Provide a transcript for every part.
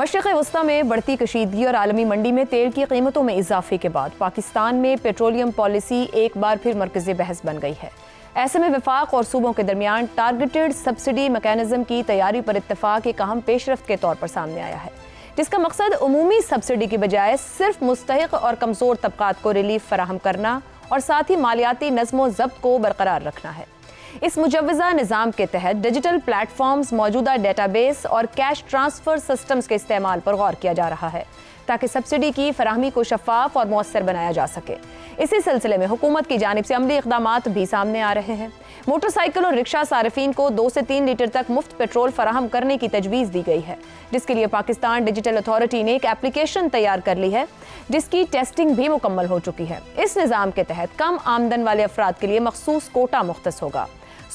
مشرق وسطی میں بڑھتی کشیدگی اور عالمی منڈی میں تیل کی قیمتوں میں اضافے کے بعد پاکستان میں پیٹرولیم پالیسی ایک بار پھر مرکز بحث بن گئی ہے۔ ایسے میں وفاق اور صوبوں کے درمیان ٹارگیٹڈ سبسڈی میکانزم کی تیاری پر اتفاق ایک اہم پیش رفت کے طور پر سامنے آیا ہے، جس کا مقصد عمومی سبسڈی کی بجائے صرف مستحق اور کمزور طبقات کو ریلیف فراہم کرنا اور ساتھ ہی مالیاتی نظم و ضبط کو برقرار رکھنا ہے۔ اس مجوزہ نظام کے تحت ڈیجیٹل پلیٹ فارمز، موجودہ ڈیٹا بیس اور کیش ٹرانسفر سسٹمز کے استعمال پر غور کیا جا رہا ہے تاکہ سبسڈی کی فراہمی کو شفاف اور مؤثر بنایا جا سکے۔ اسی سلسلے میں حکومت کی جانب سے عملی اقدامات بھی سامنے آ رہے ہیں۔ موٹر سائیکل اور رکشہ صارفین کو 2 سے 3 لیٹر تک مفت پیٹرول فراہم کرنے کی تجویز دی گئی ہے، جس کے لیے پاکستان ڈیجیٹل اتھارٹی نے ایک اپلیکیشن تیار کر لی ہے جس کی ٹیسٹنگ بھی مکمل ہو چکی ہے۔ اس نظام کے تحت کم آمدن والے افراد کے لیے مخصوص کوٹا مختص ہوگا۔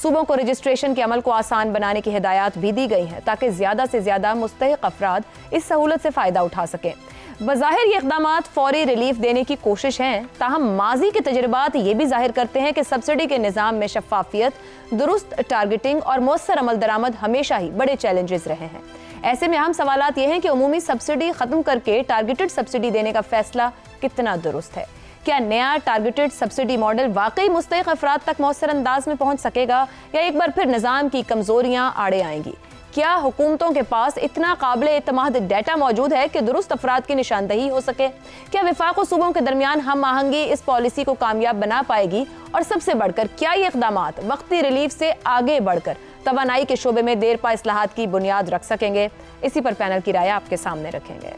صوبوں کو رجسٹریشن کے عمل کو آسان بنانے کی ہدایات بھی دی گئی ہیں تاکہ زیادہ سے زیادہ مستحق افراد اس سہولت سے فائدہ اٹھا سکیں۔ بظاہر یہ اقدامات فوری ریلیف دینے کی کوشش ہیں، تاہم ماضی کے تجربات یہ بھی ظاہر کرتے ہیں کہ سبسڈی کے نظام میں شفافیت، درست ٹارگیٹنگ اور مؤثر عمل درآمد ہمیشہ ہی بڑے چیلنجز رہے ہیں۔ ایسے میں اہم سوالات یہ ہیں کہ عمومی سبسڈی ختم کر کے ٹارگیٹڈ سبسڈی دینے کا فیصلہ کتنا درست ہے؟ کیا نیا ٹارگیٹڈ سبسڈی ماڈل واقعی مستحق افراد تک مؤثر انداز میں پہنچ سکے گا یا ایک بار پھر نظام کی کمزوریاں آڑے آئیں گی؟ کیا حکومتوں کے پاس اتنا قابل اعتماد ڈیٹا موجود ہے کہ درست افراد کی نشاندہی ہو سکے؟ کیا وفاق و صوبوں کے درمیان ہم آہنگی اس پالیسی کو کامیاب بنا پائے گی؟ اور سب سے بڑھ کر کیا یہ اقدامات وقتی ریلیف سے آگے بڑھ کر توانائی کے شعبے میں دیر پا اصلاحات کی بنیاد رکھ سکیں گے؟ اسی پر پینل کی رائے آپ کے سامنے رکھیں گے۔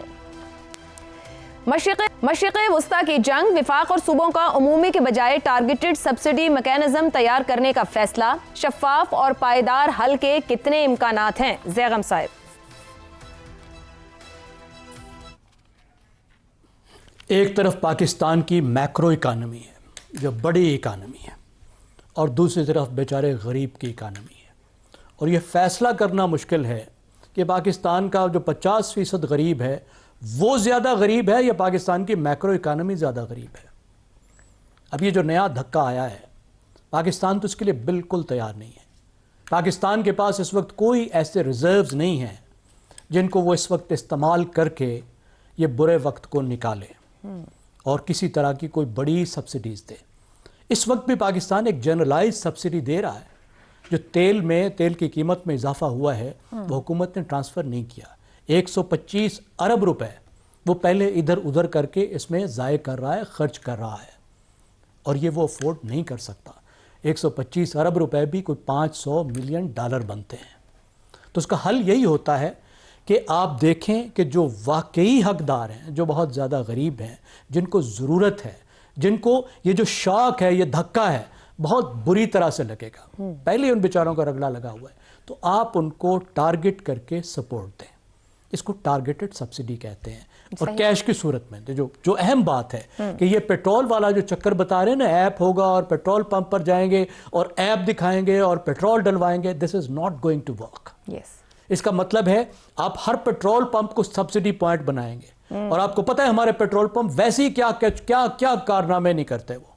مشرق وسطی کی جنگ، وفاق اور صوبوں کا عمومی کے بجائے ٹارگیٹڈ سبسڈی میکانزم تیار کرنے کا فیصلہ، شفاف اور پائیدار حل کے کتنے امکانات ہیں؟ زیغم صاحب۔ ایک طرف پاکستان کی میکرو اکانومی ہے جو بڑی اکانومی ہے، اور دوسری طرف بیچارے غریب کی اکانومی ہے، اور یہ فیصلہ کرنا مشکل ہے کہ پاکستان کا جو 50% غریب ہے وہ زیادہ غریب ہے یا پاکستان کی میکرو اکانومی زیادہ غریب ہے۔ اب یہ جو نیا دھکا آیا ہے، پاکستان تو اس کے لیے بالکل تیار نہیں ہے۔ پاکستان کے پاس اس وقت کوئی ایسے ریزروز نہیں ہیں جن کو وہ اس وقت استعمال کر کے یہ برے وقت کو نکالے اور کسی طرح کی کوئی بڑی سبسڈیز دے۔ اس وقت بھی پاکستان ایک جنرلائز سبسڈی دے رہا ہے۔ جو تیل کی قیمت میں اضافہ ہوا ہے وہ حکومت نے ٹرانسفر نہیں کیا۔ 125 ارب روپے وہ پہلے ادھر ادھر کر کے اس میں ضائع کر رہا ہے، خرچ کر رہا ہے، اور یہ وہ افورڈ نہیں کر سکتا۔ 125 ارب روپے بھی کوئی $500 ملین بنتے ہیں۔ تو اس کا حل یہی ہوتا ہے کہ آپ دیکھیں کہ جو واقعی حقدار ہیں، جو بہت زیادہ غریب ہیں، جن کو ضرورت ہے، جن کو یہ جو شاک ہے، یہ دھکا ہے، بہت بری طرح سے لگے گا، پہلے ان بیچاروں کا رگڑا لگا ہوا ہے، تو آپ ان کو ٹارگٹ کر کے سپورٹ دیں۔ اس کو ٹارگیٹڈ سبسڈی کہتے ہیں، اور کیش کی صورت میں جو اہم بات ہے کہ یہ پیٹرول والا جو چکر بتا رہے ہیں نا، ایپ ہوگا اور پیٹرول پمپ پر جائیں گے اور ایپ دکھائیں گے اور پیٹرول ڈلوائیں گے، this is not going to work. اس کا مطلب ہے آپ ہر پیٹرول پمپ کو سبسڈی پوائنٹ بنائیں گے، اور آپ کو پتہ ہے ہمارے پیٹرول پمپ ویسے ہی کیا کارنامے نہیں کرتے، وہ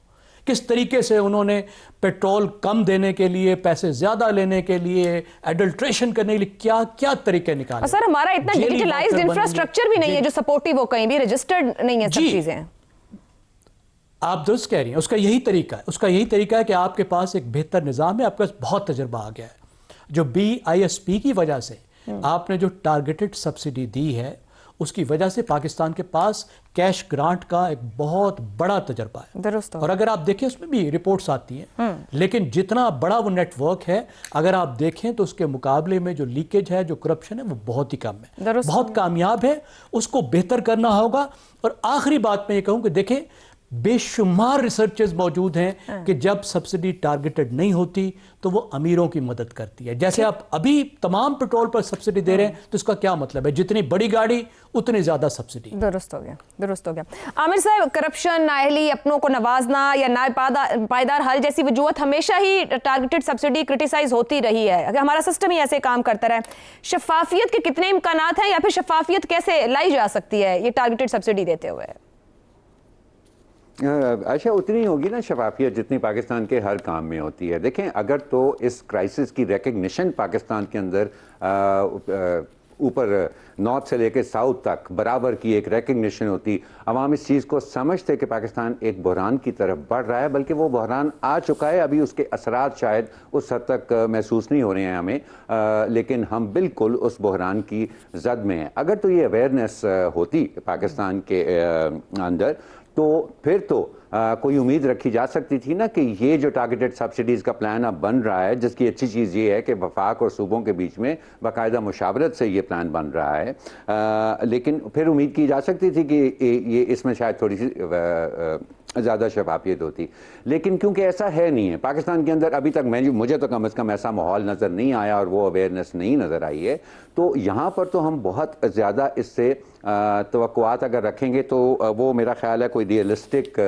کس طریقے سے انہوں نے پیٹرول کم دینے کے لیے، پیسے زیادہ لینے کے لیے، ایڈلٹریشن کرنے کے لیے کیا طریقے نکالے۔ سر ہمارا اتنا ڈیجیٹلائزڈ انفراسٹرکچر بھی نہیں ہے جو سپورٹیو ہو، کہیں بھی رجسٹرڈ نہیں ہے سب چیزیں۔ آپ درست کہہ رہی ہیں، اس کا یہی طریقہ ہے کہ آپ کے پاس ایک بہتر نظام ہے، آپ کے پاس بہت تجربہ آ گیا ہے۔ جو BISP کی وجہ سے آپ نے جو ٹارگیٹڈ سبسڈی دی ہے، اس کی وجہ سے پاکستان کے پاس کیش گرانٹ کا ایک بہت بڑا تجربہ ہے، درست۔ اور اگر آپ دیکھیں اس میں بھی رپورٹس آتی ہیں، لیکن جتنا بڑا وہ نیٹ ورک ہے، اگر آپ دیکھیں تو اس کے مقابلے میں جو لیکیج ہے، جو کرپشن ہے، وہ بہت ہی کم ہے، بہت کامیاب ہے۔ اس کو بہتر کرنا ہوگا۔ اور آخری بات میں یہ کہوں کہ دیکھیں، بے شمار ریسرچز موجود ہیں کہ جب سبسڈی ٹارگیٹڈ نہیں ہوتی تو وہ امیروں کی مدد کرتی ہے۔ جیسے آپ ابھی تمام پیٹرول پر سبسڈی دے رہے ہیں، تو اس کا کیا مطلب ہے؟ جتنی بڑی گاڑی اتنی زیادہ سبسڈی۔ درست ہو گیا۔ عامر صاحب، کرپشن، نااہلی، اپنوں کو نوازنا یا پائیدار حل جیسی وجوہات ہمیشہ ہی ٹارگیٹڈ سبسڈی کرٹیسائز ہوتی رہی ہے، اگر ہمارا سسٹم ہی ایسے کام کرتا رہے۔ شفافیت کے کتنے امکانات ہیں، یا پھر شفافیت کیسے لائی جا سکتی ہے یہ ٹارگیٹڈ سبسڈی دیتے ہوئے؟ عائشہ، اتنی ہوگی نا شفافیت جتنی پاکستان کے ہر کام میں ہوتی ہے۔ دیکھیں، اگر تو اس کرائسس کی ریکگنیشن پاکستان کے اندر اوپر نارتھ سے لے کے ساؤتھ تک برابر کی ایک ریکگنیشن ہوتی, عوام اس چیز کو سمجھتے کہ پاکستان ایک بحران کی طرف بڑھ رہا ہے, بلکہ وہ بحران آ چکا ہے, ابھی اس کے اثرات شاید اس حد تک محسوس نہیں ہو رہے ہیں ہمیں, لیکن ہم بالکل اس بحران کی زد میں ہیں. اگر تو یہ اویئرنیس ہوتی پاکستان کے اندر تو پھر تو کوئی امید رکھی جا سکتی تھی نا کہ یہ جو ٹارگیٹڈ سبسڈیز کا پلان اب بن رہا ہے, جس کی اچھی چیز یہ ہے کہ وفاق اور صوبوں کے بیچ میں باقاعدہ مشاورت سے یہ پلان بن رہا ہے, لیکن پھر امید کی جا سکتی تھی کہ یہ اس میں شاید تھوڑی سی زیادہ شفافیت ہوتی, لیکن کیونکہ ایسا ہے نہیں ہے پاکستان کے اندر ابھی تک, مجھے تو کم از کم ایسا ماحول نظر نہیں آیا اور وہ اویئرنیس نہیں نظر آئی ہے, تو یہاں پر تو ہم بہت زیادہ اس سے توقعات اگر رکھیں گے تو وہ میرا خیال ہے کوئی ریئلسٹک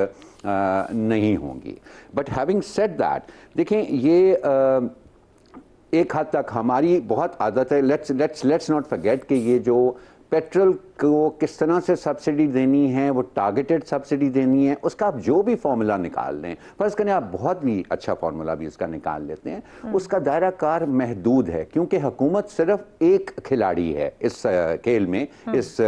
نہیں ہوں گی. بٹ ہیونگ سیڈ دیٹ, دیکھیں یہ ایک حد تک ہماری بہت عادت ہے, لیٹس ناٹ فرگیٹ کہ یہ جو پیٹرول کو کس طرح سے سبسڈی دینی ہے, وہ ٹارگیٹڈ سبسڈی دینی ہے, اس کا آپ جو بھی فارمولا نکال لیں, فرض کریں آپ بہت بھی اچھا فارمولا بھی اس کا نکال لیتے ہیں, اس کا دائرہ کار محدود ہے, کیونکہ حکومت صرف ایک کھلاڑی ہے اس کھیل میں, اس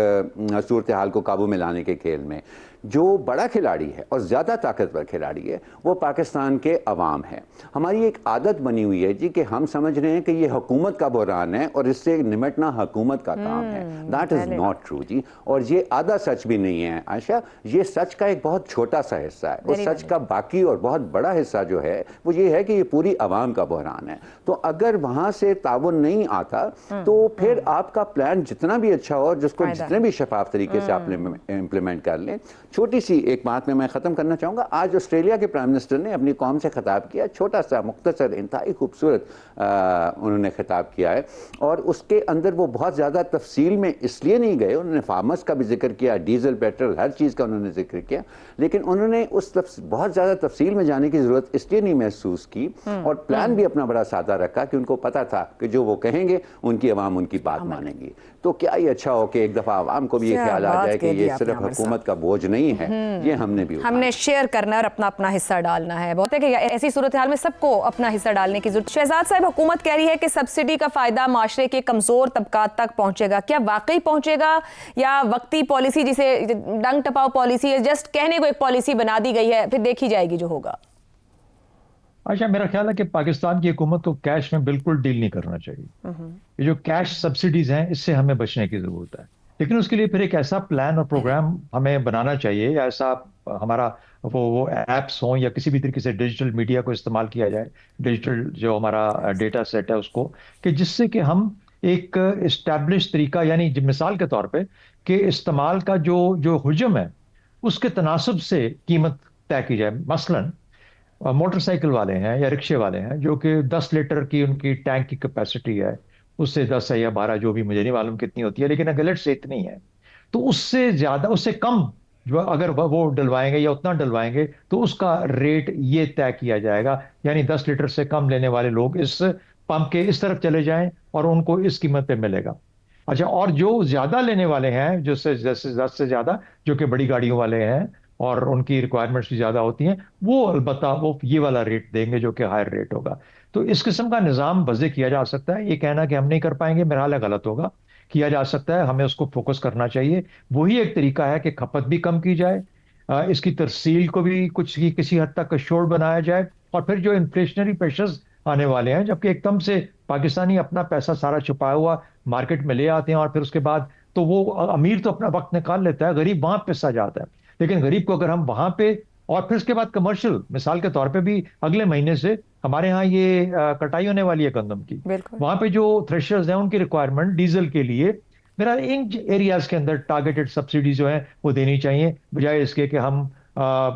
صورتحال کو قابو میں لانے کے کھیل میں. جو بڑا کھلاڑی ہے اور زیادہ طاقتور کھلاڑی ہے وہ پاکستان کے عوام ہے. ہماری ایک عادت بنی ہوئی ہے جی کہ ہم سمجھ رہے ہیں کہ یہ حکومت کا بحران ہے اور اس سے نمٹنا حکومت کا کام ہے. دیٹ از ناٹ ٹرو جی, اور یہ آدھا سچ بھی نہیں ہے عائشہ, یہ سچ کا ایک بہت چھوٹا سا حصہ ہے. اور سچ کا باقی اور بہت بڑا حصہ جو ہے وہ یہ ہے کہ یہ پوری عوام کا بحران ہے. تو اگر وہاں سے تعاون نہیں آتا تو پھر آپ کا پلان جتنا بھی اچھا ہو, جس کو جتنے بھی شفاف طریقے سے آپ امپلیمنٹ کر لیں. چھوٹی سی ایک بات میں ختم کرنا چاہوں گا. آج آسٹریلیا کے پرائم منسٹر نے اپنی قوم سے خطاب کیا, چھوٹا سا مختصر انتہائی خوبصورت انہوں نے خطاب کیا ہے, اور اس کے اندر وہ بہت زیادہ تفصیل میں اس لیے نہیں گئے, انہوں نے فارمرز کا بھی ذکر کیا, ڈیزل پیٹرول ہر چیز کا انہوں نے ذکر کیا, لیکن انہوں نے اس بہت زیادہ تفصیل میں جانے کی ضرورت اس لیے نہیں محسوس کی, اور پلان بھی اپنا بڑا سادہ رکھا کہ ان کو پتا تھا کہ جو وہ کہیں گے ان کی عوام ان کی بات مانیں گی. تو کیا ہی اچھا ہو کہ ایک دفعہ عوام کو بھی یہ خیال آ جائے کہ یہ صرف حکومت کا بوجھ نہیں ہے, یہ ہم نے شیئر کرنا اور اپنا حصہ ڈالنا ہے. بہت ہے کہ ایسی صورتحال میں سب کو اپنا حصہ ڈالنے کی ضرورت. شہزاد صاحب, حکومت کہہ رہی ہے کہ سبسڈی کا فائدہ معاشرے کے کمزور طبقات تک پہنچے گا, کیا واقعی پہنچے گا یا وقتی پالیسی جسے ڈنگ ٹپاؤ پالیسی ہے, جسٹ کہنے کو ایک پالیسی بنا دی گئی ہے, پھر دیکھی جائے گی جو ہوگا؟ اچھا, میرا خیال ہے کہ پاکستان کی حکومت کو کیش میں بالکل ڈیل نہیں کرنا چاہیے. یہ جو کیش سبسڈیز ہیں اس سے ہمیں بچنے کی ضرورت ہے, لیکن اس کے لیے پھر ایک ایسا پلان اور پروگرام ہمیں بنانا چاہیے, یا ایسا ہمارا وہ ایپس ہوں یا کسی بھی طریقے سے ڈیجیٹل میڈیا کو استعمال کیا جائے, ڈیجیٹل جو ہمارا ڈیٹا سیٹ ہے اس کو, کہ جس سے کہ ہم ایک اسٹیبلش طریقہ, یعنی مثال کے طور پہ کہ استعمال کا جو حجم ہے اس کے تناسب سے قیمت طے کی جائے. مثلاً موٹر سائیکل والے ہیں یا رکشے والے ہیں جو کہ 10 لیٹر کی ان کی ٹینک کی کیپیسٹی ہے, اس سے 10 ہے یا 12 جو بھی, مجھے نہیں معلوم کتنی ہوتی ہے, لیکن اگر سے اتنی ہے تو اس سے زیادہ, اس سے کم جو اگر وہ ڈلوائیں گے یا اتنا ڈلوائیں گے تو اس کا ریٹ یہ طے کیا جائے گا, یعنی 10 لیٹر سے کم لینے والے لوگ اس پمپ کے اس طرف چلے جائیں اور ان کو اس قیمت پہ ملے گا. اچھا, اور جو زیادہ لینے والے ہیں, جو سے 10 سے زیادہ, جو کہ بڑی گاڑیوں والے ہیں اور ان کی ریکوائرمنٹس بھی زیادہ ہوتی ہیں, وہ البتہ وہ یہ والا ریٹ دیں گے جو کہ ہائر ریٹ ہوگا. تو اس قسم کا نظام وضع کیا جا سکتا ہے. یہ کہنا کہ ہم نہیں کر پائیں گے میرا حال غلط ہوگا, کیا جا سکتا ہے, ہمیں اس کو فوکس کرنا چاہیے. وہی ایک طریقہ ہے کہ کھپت بھی کم کی جائے, اس کی ترسیل کو بھی کسی حد تک اشور بنایا جائے, اور پھر جو انفلیشنری پریشرز آنے والے ہیں, جبکہ ایک دم سے پاکستانی اپنا پیسہ سارا چھپایا ہوا مارکیٹ میں لے آتے ہیں, اور پھر اس کے بعد تو وہ امیر تو اپنا وقت نکال لیتا ہے, غریب وہاں پسا جاتا ہے. لیکن غریب کو اگر ہم وہاں پہ, اور پھر اس کے بعد کمرشل, مثال کے طور پہ بھی اگلے مہینے سے ہمارے ہاں یہ کٹائی ہونے والی ہے گندم کی, وہاں پہ جو تھریشرز ہیں ان کی ریکوائرمنٹ ڈیزل کے لیے میرا ان ایریاز کے اندر ٹارگیٹڈ سبسڈی جو ہیں وہ دینی چاہیے, بجائے اس کے کہ ہم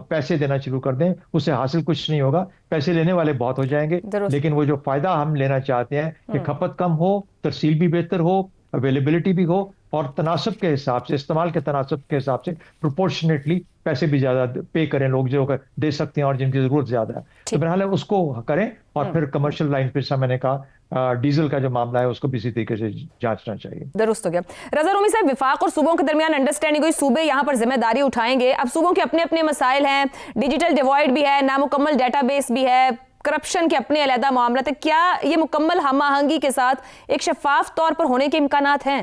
پیسے دینا شروع کر دیں. اس سے حاصل کچھ نہیں ہوگا, پیسے لینے والے بہت ہو جائیں گے, لیکن وہ جو فائدہ ہم لینا چاہتے ہیں کہ کھپت کم ہو, ترسیل بھی بہتر ہو, اویلیبلٹی بھی ہو, اور تناسب کے حساب سے, استعمال کے تناسب کے حساب سے پروپورشنیٹلی پیسے بھی زیادہ پے کریں لوگ جو دے سکتے ہیں اور جن کی ضرورت زیادہ ہے. تو بہرحال اس کو کریں, اور پھر کمرشل لائن پہ میں نے کہا ڈیزل کا جو معاملہ ہے اس کو بھی اسی طریقے سے جانچنا چاہیے. درست ہو گیا. رضا رومی صاحب, وفاق اور صوبوں کے درمیان انڈرسٹینڈنگ ہوئی, صوبے یہاں پر ذمہ داری اٹھائیں گے. اب صوبوں کے اپنے اپنے مسائل ہیں, ڈیجیٹل ڈیوائڈ بھی ہے, نامکمل ڈیٹا بیس بھی ہے, کرپشن کے اپنے علیحدہ معاملات ہیں. کیا یہ مکمل ہم آہنگی کے ساتھ ایک شفاف طور پر ہونے کے امکانات ہیں؟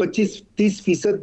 25-30%